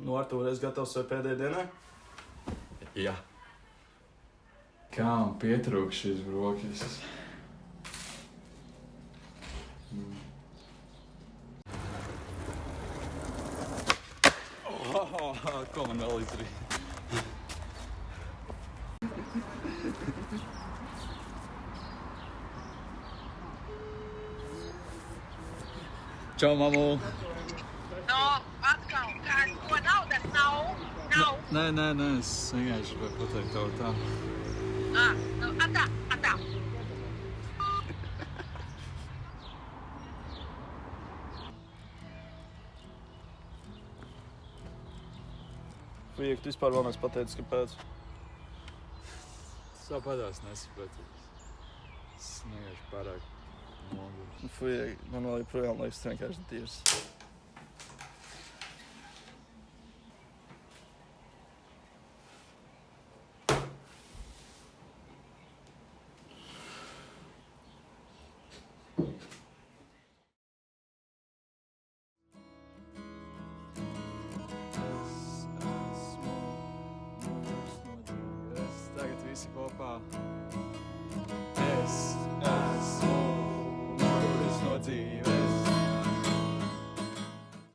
Nu, Artūr, es gatavs savai pēdējai dienai? Jā. Kā man pietrūkst šīs brokastis? Ko man vēl izdarīt? Čau, mamu! No, atkal, ko naudas nav? Nē, es vienkārši gribēju pateikt tev tā. Nu, atā. Fujek, tu vispār vēl neesi pateicis, kāpēc? Es vēl padās nesapratu. Es vienkārši pārāk noguris. Fujek, man vēl joprojām liekas, tas vienkārši dievs. Tagad visi kopā